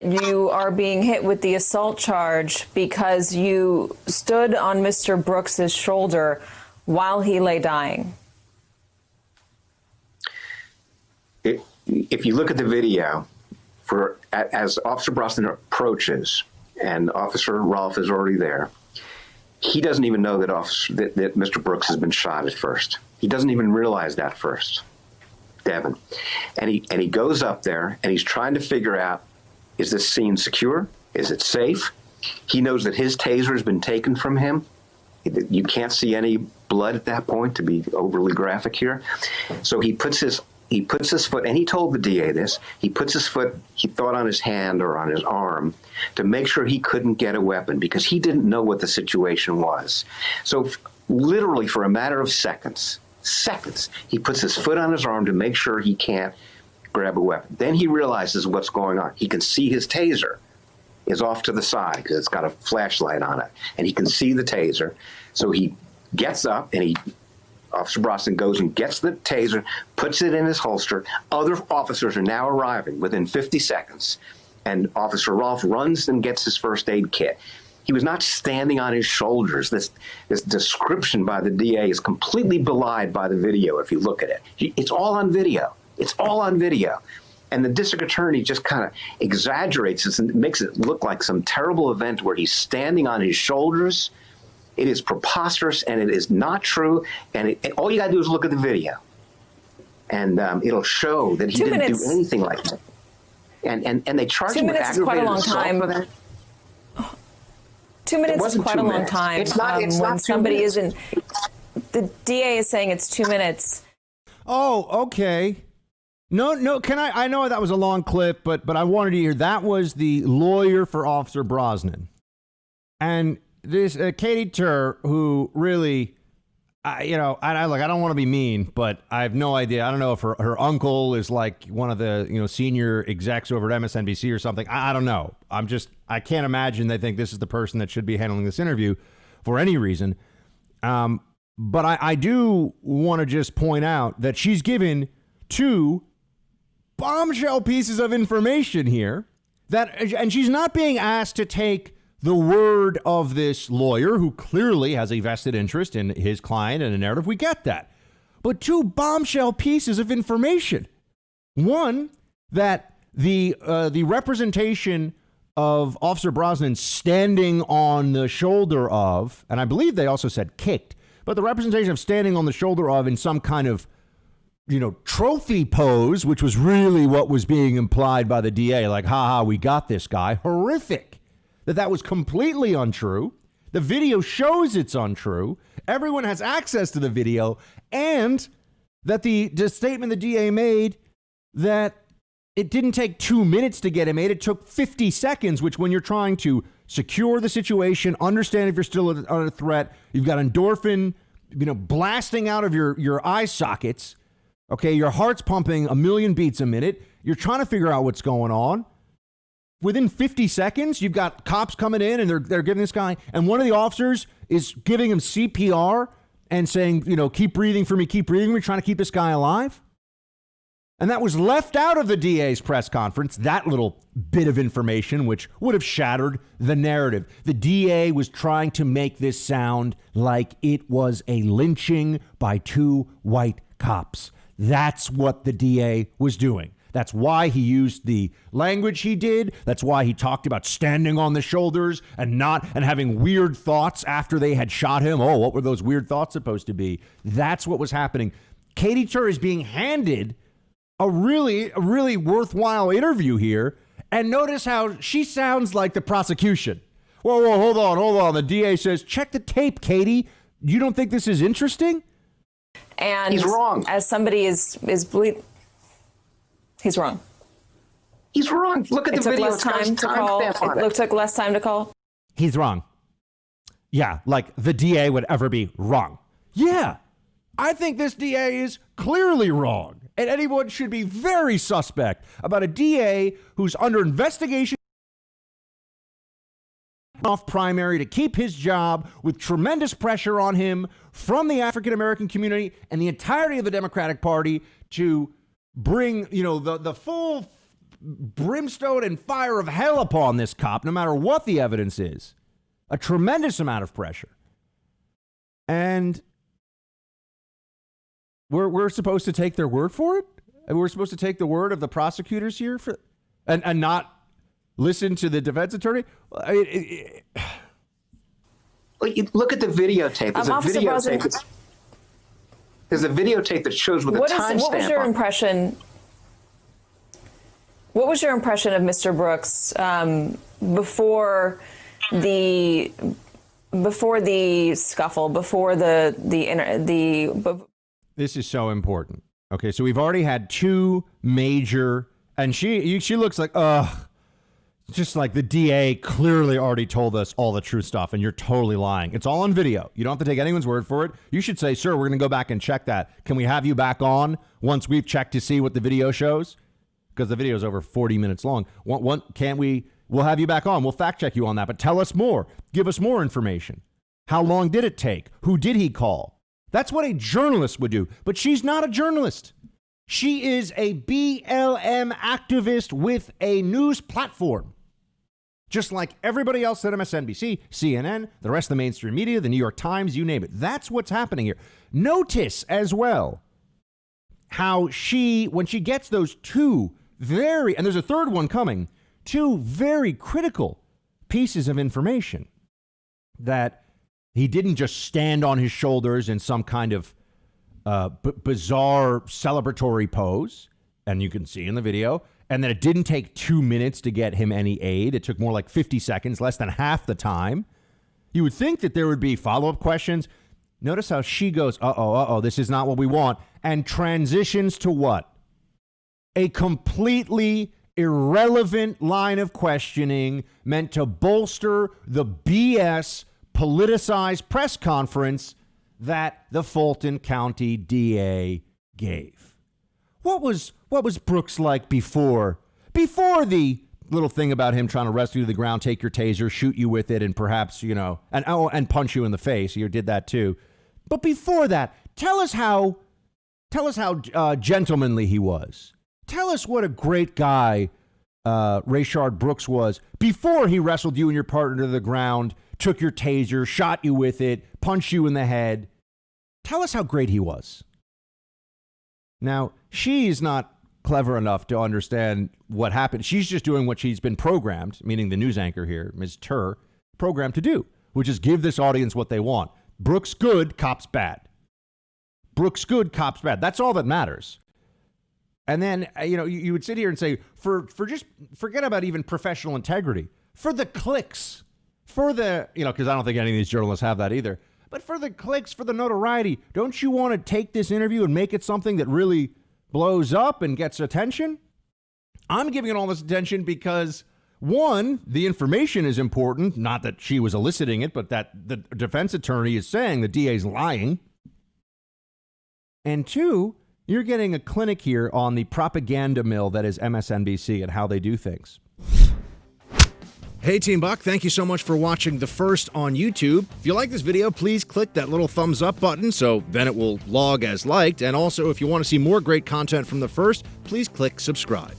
You are being hit with the assault charge because you stood on Mr. Brooks's shoulder while he lay dying. If you look at the video, as Officer Brosnan approaches, and Officer Rolfe is already there, he doesn't even know that Mr. Brooks has been shot at first. He doesn't even realize that first, Devin. And he goes up there and he's trying to figure out, is this scene secure? Is it safe? He knows that his taser has been taken from him. You can't see any blood at that point, to be overly graphic here. So he puts his foot, and he told the DA this, he puts his foot, he thought, on his hand or on his arm to make sure he couldn't get a weapon because he didn't know what the situation was. So literally for a matter of seconds, he puts his foot on his arm to make sure he can't grab a weapon. Then he realizes what's going on. He can see his taser is off to the side because it's got a flashlight on it, and he can see the taser. So he gets up and Officer Brosnan goes and gets the taser, puts it in his holster. Other officers are now arriving within 50 seconds. And Officer Rolfe runs and gets his first aid kit. He was not standing on his shoulders. This description by the DA is completely belied by the video if you look at it. It's all on video. It's all on video. And the district attorney just kind of exaggerates this and makes it look like some terrible event where he's standing on his shoulders. It is preposterous, and it is not true. And all you got to do is look at the video, and it'll show that he didn't do anything like that. And they charge him with aggravated assault for that. 2 minutes is quite a long time. It's not when somebody isn't. The DA is saying it's 2 minutes. Oh, okay. No. Can I know that was a long clip, but I wanted to hear that was the lawyer for Officer Brosnan, and this Katy Tur, who really, I don't want to be mean, but I have no idea. I don't know if her uncle is like one of the senior execs over at MSNBC or something. I don't know. I can't imagine they think this is the person that should be handling this interview for any reason. But I do want to just point out that she's given two bombshell pieces of information here and she's not being asked to take the word of this lawyer who clearly has a vested interest in his client and a narrative. We get that. But two bombshell pieces of information. One, that the representation of Officer Brosnan standing on the shoulder of, and I believe they also said kicked, but the representation of standing on the shoulder of in some kind of, trophy pose, which was really what was being implied by the DA, like, we got this guy. Horrific. That was completely untrue. The video shows it's untrue. Everyone has access to the video, and that the statement the DA made that it didn't take 2 minutes to get him made. It took 50 seconds, which when you're trying to secure the situation, understand if you're still under threat, you've got endorphin, blasting out of your eye sockets. Okay, your heart's pumping a million beats a minute. You're trying to figure out what's going on. Within 50 seconds, you've got cops coming in and they're giving this guy, and one of the officers is giving him CPR and saying, keep breathing for me, trying to keep this guy alive. And that was left out of the DA's press conference, that little bit of information, which would have shattered the narrative. The DA was trying to make this sound like it was a lynching by two white cops. That's what the DA was doing. That's why he used the language he did. That's why he talked about standing on the shoulders and having weird thoughts after they had shot him. Oh, what were those weird thoughts supposed to be? That's what was happening. Katy Tur is being handed a really worthwhile interview here. And notice how she sounds like the prosecution. Whoa, hold on. The DA says, check the tape, Katy. You don't think this is interesting? And he's wrong. As somebody is he's wrong. He's wrong. Look at the video. It took less time to call. He's wrong. Yeah, like the DA would ever be wrong. Yeah, I think this DA is clearly wrong. And anyone should be very suspect about a DA who's under investigation off primary to keep his job with tremendous pressure on him from the African-American community and the entirety of the Democratic Party to bring, the full brimstone and fire of hell upon this cop, no matter what the evidence is. A tremendous amount of pressure. And we're supposed to take their word for it? And we're supposed to take the word of the prosecutors here and not listen to the defense attorney? Look at the videotape. There's a videotape that shows with a timestamp. What was your impression? What was your impression of Mr. Brooks before the scuffle, before the? This is so important. Okay, so we've already had two major, and she looks like, just like the DA clearly already told us all the true stuff, and you're totally lying. It's all on video. You don't have to take anyone's word for it. You should say, sir, we're going to go back and check that. Can we have you back on once we've checked to see what the video shows? Because the video is over 40 minutes long. Can't we? We'll have you back on. We'll fact check you on that. But tell us more. Give us more information. How long did it take? Who did he call? That's what a journalist would do. But she's not a journalist. She is a BLM activist with a news platform. Just like everybody else at MSNBC, CNN, the rest of the mainstream media, the New York Times, you name it. That's what's happening here. Notice as well how when she gets those two and there's a third one coming, two very critical pieces of information that he didn't just stand on his shoulders in some kind of bizarre celebratory pose, and you can see in the video, and that it didn't take 2 minutes to get him any aid. It took more like 50 seconds, less than half the time. You would think that there would be follow-up questions. Notice how she goes, this is not what we want, and transitions to what? A completely irrelevant line of questioning meant to bolster the BS politicized press conference that the Fulton County DA gave. What was Brooks like before the little thing about him trying to rescue you to the ground, take your taser, shoot you with it, and perhaps, and punch you in the face? You did that too. But before that, tell us how gentlemanly he was. Tell us what a great guy Rayshard Brooks was before he wrestled you and your partner to the ground, took your taser, shot you with it, punched you in the head. Tell us how great he was. Now, she's not clever enough to understand what happened. She's just doing what she's been programmed, meaning the news anchor here, Ms. Tur, programmed to do, which is give this audience what they want. Brooks good, cops bad. Brooks good, cops bad. That's all that matters. And then, you would sit here and say, just forget about even professional integrity. For the clicks, because I don't think any of these journalists have that either. But for the clicks, for the notoriety, don't you want to take this interview and make it something that really blows up and gets attention? I'm giving it all this attention because, one, the information is important, not that she was eliciting it, but that the defense attorney is saying the DA's lying. And two, you're getting a clinic here on the propaganda mill that is MSNBC and how they do things. Hey, Team Buck, thank you so much for watching The First on YouTube. If you like this video, please click that little thumbs up button so then it will log as liked. And also, if you want to see more great content from The First, please click subscribe.